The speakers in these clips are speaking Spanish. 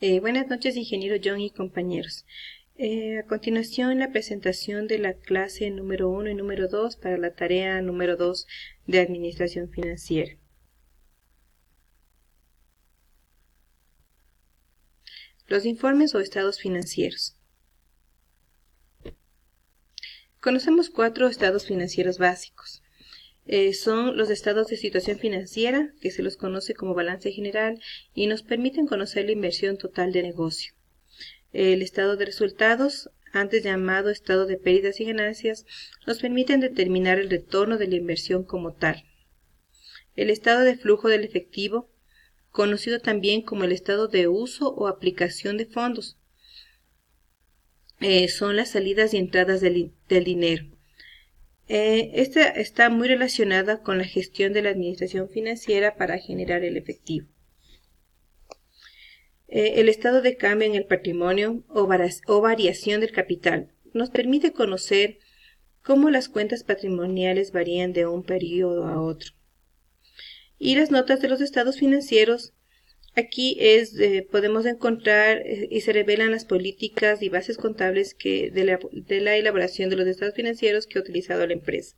Buenas noches, ingeniero John y compañeros. A continuación, la presentación de la clase número 1 y número 2 para la tarea número 2 de Administración Financiera. Los informes o estados financieros. Conocemos 4 estados financieros básicos. Son los estados de situación financiera, que se los conoce como balance general, y nos permiten conocer la inversión total de negocio. El estado de resultados, antes llamado estado de pérdidas y ganancias, nos permiten determinar el retorno de la inversión como tal. El estado de flujo del efectivo, conocido también como el estado de uso o aplicación de fondos, son las salidas y entradas del dinero. Esta está muy relacionada con la gestión de la administración financiera para generar el efectivo. El estado de cambio en el patrimonio o variación del capital nos permite conocer cómo las cuentas patrimoniales varían de un periodo a otro. Y las notas de los estados financieros, aquí podemos encontrar y se revelan las políticas y bases contables de la elaboración de los estados financieros que ha utilizado la empresa.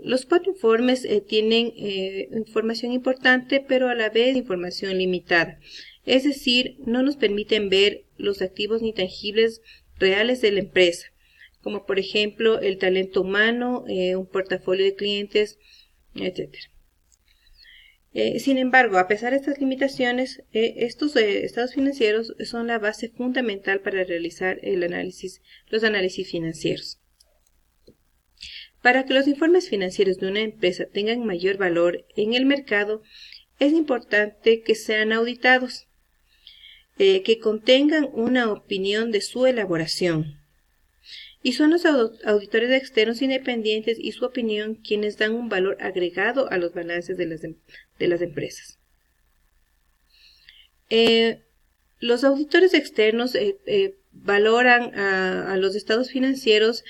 Los 4 informes tienen información importante, pero a la vez información limitada. Es decir, no nos permiten ver los activos ni tangibles reales de la empresa, como por ejemplo el talento humano, un portafolio de clientes, etc. Sin embargo, a pesar de estas limitaciones, estos estados financieros son la base fundamental para realizar los análisis financieros. Para que los informes financieros de una empresa tengan mayor valor en el mercado, es importante que sean auditados, que contengan una opinión de su elaboración. Y son los auditores externos independientes y su opinión quienes dan un valor agregado a los balances de las empresas. Los auditores externos valoran a los estados financieros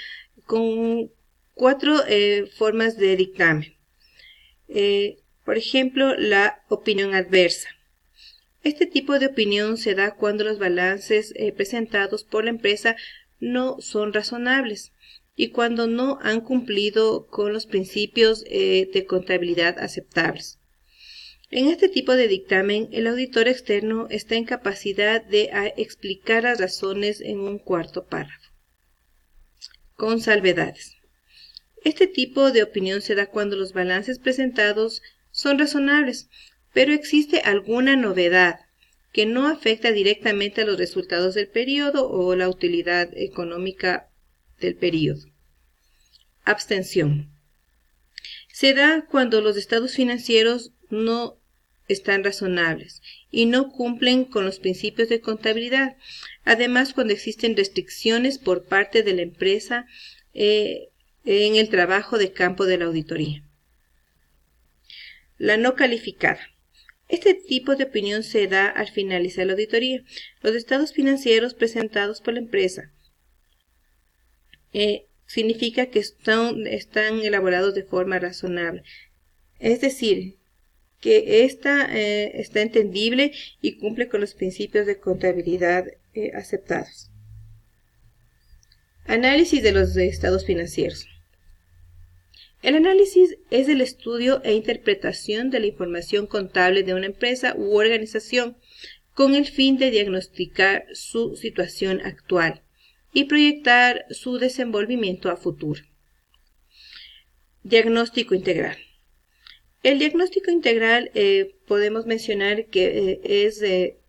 con 4 formas de dictamen. Por ejemplo, la opinión adversa. Este tipo de opinión se da cuando los balances presentados por la empresa no son razonables y cuando no han cumplido con los principios de contabilidad aceptables. En este tipo de dictamen, el auditor externo está en capacidad de explicar las razones en un cuarto párrafo, con salvedades. Este tipo de opinión se da cuando los balances presentados son razonables, pero existe alguna novedad que no afecta directamente a los resultados del periodo o la utilidad económica del periodo. Abstención. Se da cuando los estados financieros no están razonables y no cumplen con los principios de contabilidad. Además, cuando existen restricciones por parte de la empresa en el trabajo de campo de la auditoría. La no calificada. Este tipo de opinión se da al finalizar la auditoría. Los estados financieros presentados por la empresa significa que están elaborados de forma razonable. Es decir, que está entendible y cumple con los principios de contabilidad aceptados. Análisis de los estados financieros. El análisis es el estudio e interpretación de la información contable de una empresa u organización con el fin de diagnosticar su situación actual y proyectar su desenvolvimiento a futuro. Diagnóstico integral. El diagnóstico integral podemos mencionar que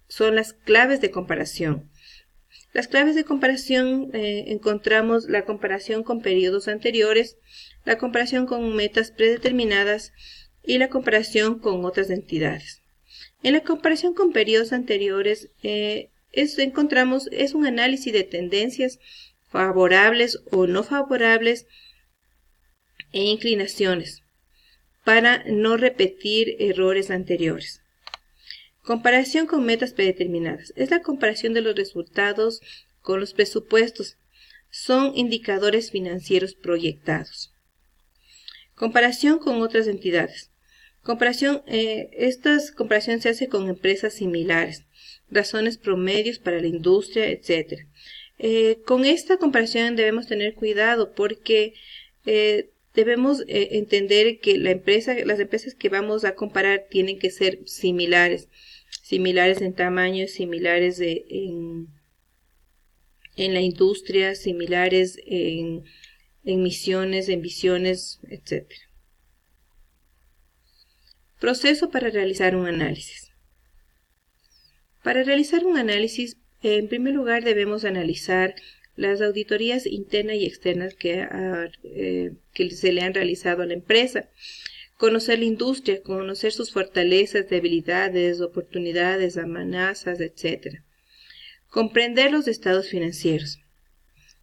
son las claves de comparación. Las claves de comparación encontramos la comparación con periodos anteriores, la comparación con metas predeterminadas y la comparación con otras entidades. En la comparación con periodos anteriores encontramos un análisis de tendencias favorables o no favorables e inclinaciones para no repetir errores anteriores. Comparación con metas predeterminadas. Es la comparación de los resultados con los presupuestos. Son indicadores financieros proyectados. Comparación con otras entidades. Esta comparación se hace con empresas similares, razones promedios para la industria, etc. Con esta comparación debemos tener cuidado porque debemos entender que las empresas que vamos a comparar tienen que ser similares en tamaño, similares en la industria, similares en misiones, en visiones, etc. Proceso para realizar un análisis. Para realizar un análisis, en primer lugar debemos analizar las auditorías internas y externas que se le han realizado a la empresa, conocer la industria, conocer sus fortalezas, debilidades, oportunidades, amenazas, etc. Comprender los estados financieros,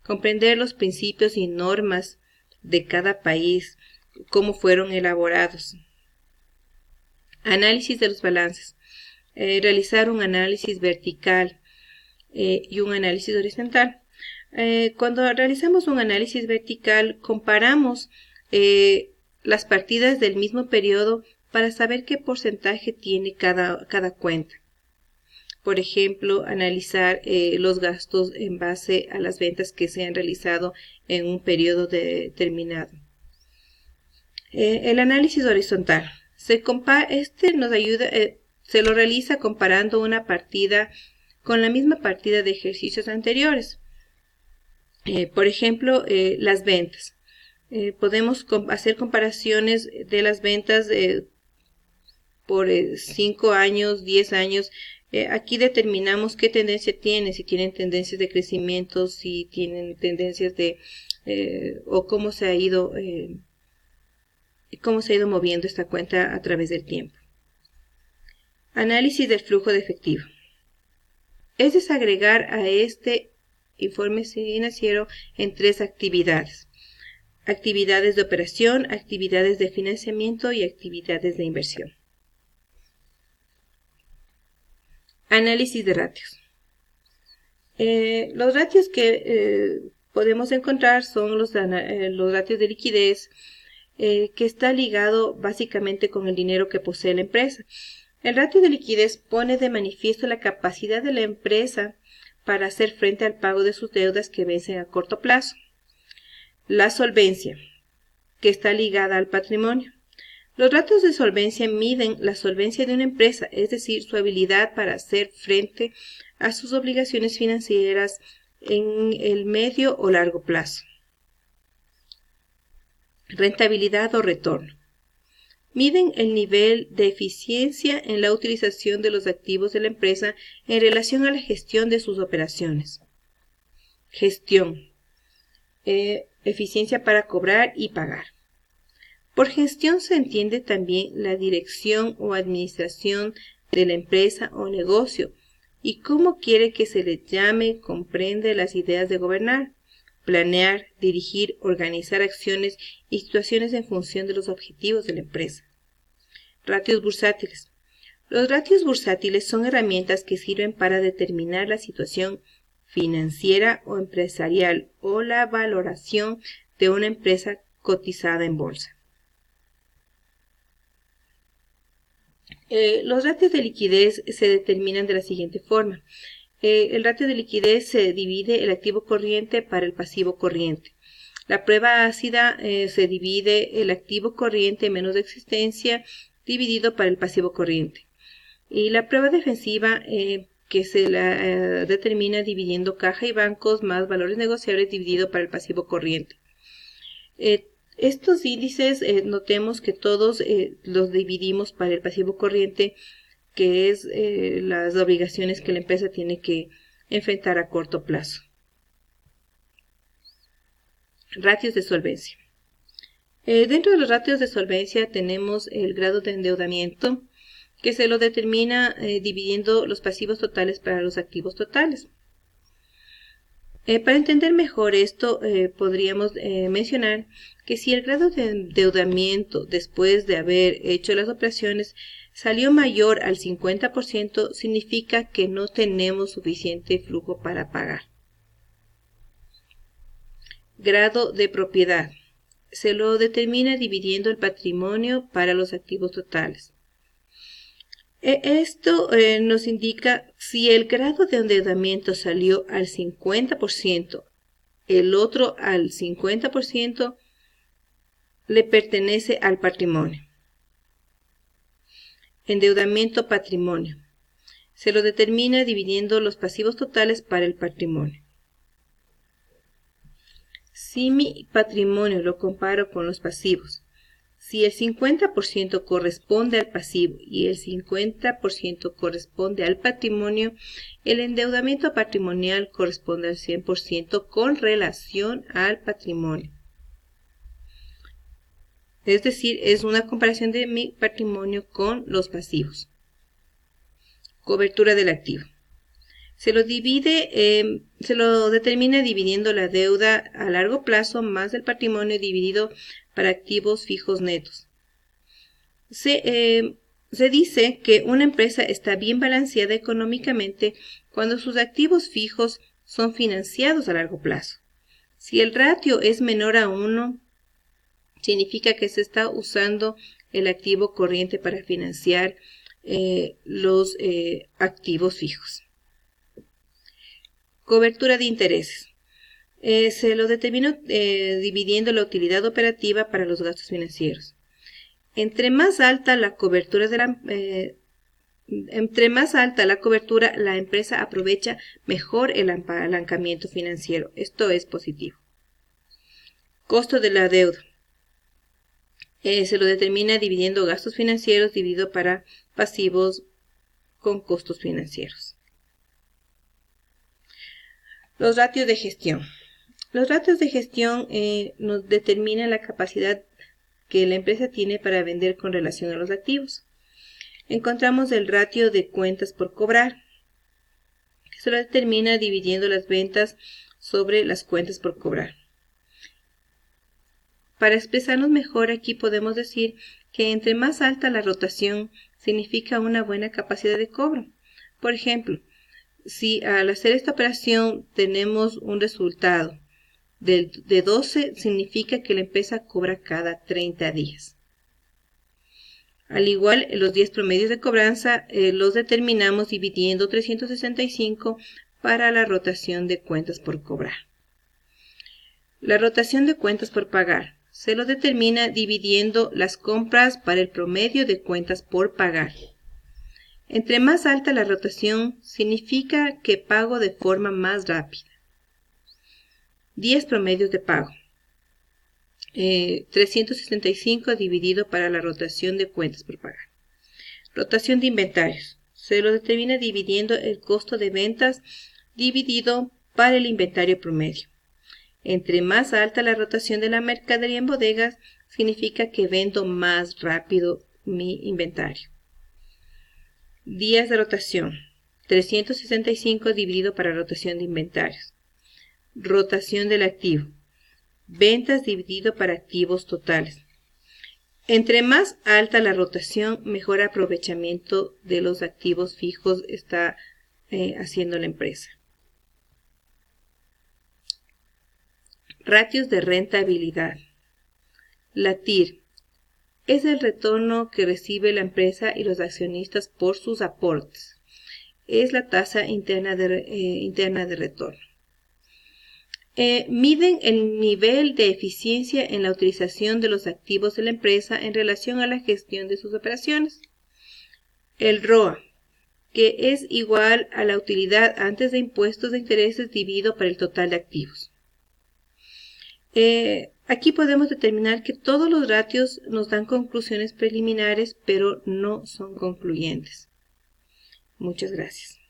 comprender los principios y normas de cada país, cómo fueron elaborados. Análisis de los balances. Realizar un análisis vertical y un análisis horizontal. Cuando realizamos un análisis vertical, comparamos las partidas del mismo periodo para saber qué porcentaje tiene cada cuenta. Por ejemplo, analizar los gastos en base a las ventas que se han realizado en un periodo determinado. El análisis horizontal. Nos ayuda, se lo realiza comparando una partida con la misma partida de ejercicios anteriores. Por ejemplo, las ventas. Podemos hacer comparaciones de las ventas por 5 años, 10 años. Aquí determinamos qué tendencia tiene, si tienen tendencias de crecimiento, si tienen tendencias o cómo se ha ido moviendo esta cuenta a través del tiempo. Análisis del flujo de efectivo. Es desagregar a este informe financiero en 3 actividades. Actividades de operación, actividades de financiamiento y actividades de inversión. Análisis de ratios. Los ratios que podemos encontrar son los ratios de liquidez, que está ligado básicamente con el dinero que posee la empresa. El ratio de liquidez pone de manifiesto la capacidad de la empresa para hacer frente al pago de sus deudas que vencen a corto plazo. La solvencia, que está ligada al patrimonio. Los ratios de solvencia miden la solvencia de una empresa, es decir, su habilidad para hacer frente a sus obligaciones financieras en el medio o largo plazo. Rentabilidad o retorno. Miden el nivel de eficiencia en la utilización de los activos de la empresa en relación a la gestión de sus operaciones. Gestión. Eficiencia para cobrar y pagar. Por gestión se entiende también la dirección o administración de la empresa o negocio y cómo quiere que se le llame, comprende las ideas de gobernar, planear, dirigir, organizar acciones y situaciones en función de los objetivos de la empresa. Ratios bursátiles. Los ratios bursátiles son herramientas que sirven para determinar la situación financiera o empresarial o la valoración de una empresa cotizada en bolsa. Los ratios de liquidez se determinan de la siguiente forma. El ratio de liquidez se divide el activo corriente para el pasivo corriente. La prueba ácida se divide el activo corriente menos de existencia dividido para el pasivo corriente. Y la prueba defensiva que se la determina dividiendo caja y bancos más valores negociables dividido para el pasivo corriente. Estos índices notemos que todos los dividimos para el pasivo corriente, que es las obligaciones que la empresa tiene que enfrentar a corto plazo. Ratios de solvencia. Dentro de los ratios de solvencia tenemos el grado de endeudamiento, que se lo determina dividiendo los pasivos totales para los activos totales. Para entender mejor esto, podríamos mencionar que si el grado de endeudamiento después de haber hecho las operaciones salió mayor al 50%, significa que no tenemos suficiente flujo para pagar. Grado de propiedad. se lo determina dividiendo el patrimonio para los activos totales. Esto nos indica si el grado de endeudamiento salió al 50%, el otro al 50%, le pertenece al patrimonio. Endeudamiento patrimonio. Se lo determina dividiendo los pasivos totales para el patrimonio. Si mi patrimonio lo comparo con los pasivos, si el 50% corresponde al pasivo y el 50% corresponde al patrimonio, el endeudamiento patrimonial corresponde al 100% con relación al patrimonio. Es decir, es una comparación de mi patrimonio con los pasivos. Cobertura del activo. Se lo determina dividiendo la deuda a largo plazo más el patrimonio dividido para activos fijos netos. Se dice que una empresa está bien balanceada económicamente cuando sus activos fijos son financiados a largo plazo. Si el ratio es menor a 1, significa que se está usando el activo corriente para financiar los activos fijos. Cobertura de intereses. Se lo determina dividiendo la utilidad operativa para los gastos financieros. Entre más alta la cobertura, la empresa aprovecha mejor el apalancamiento financiero. Esto es positivo. Costo de la deuda. Se lo determina dividiendo gastos financieros dividido para pasivos con costos financieros. Los ratios de gestión. Los ratios de gestión nos determinan la capacidad que la empresa tiene para vender con relación a los activos. Encontramos el ratio de cuentas por cobrar, que se lo determina dividiendo las ventas sobre las cuentas por cobrar. Para expresarnos mejor, aquí podemos decir que entre más alta la rotación, significa una buena capacidad de cobro. Por ejemplo, si al hacer esta operación tenemos un resultado de 12, significa que la empresa cobra cada 30 días. Al igual, los 10 promedios de cobranza los determinamos dividiendo 365 para la rotación de cuentas por cobrar. La rotación de cuentas por pagar se lo determina dividiendo las compras para el promedio de cuentas por pagar. Entre más alta la rotación, significa que pago de forma más rápida. 10 promedios de pago. 365 dividido para la rotación de cuentas por pagar. Rotación de inventarios. Se lo determina dividiendo el costo de ventas dividido para el inventario promedio. Entre más alta la rotación de la mercadería en bodegas, significa que vendo más rápido mi inventario. Días de rotación. 365 dividido para rotación de inventarios. Rotación del activo. Ventas dividido para activos totales. Entre más alta la rotación, mejor aprovechamiento de los activos fijos está haciendo la empresa. Ratios de rentabilidad. La TIR es el retorno que recibe la empresa y los accionistas por sus aportes. Es la tasa interna de retorno. Miden el nivel de eficiencia en la utilización de los activos de la empresa en relación a la gestión de sus operaciones. El ROA, que es igual a la utilidad antes de impuestos de intereses dividido por el total de activos. Aquí podemos determinar que todos los ratios nos dan conclusiones preliminares, pero no son concluyentes. Muchas gracias.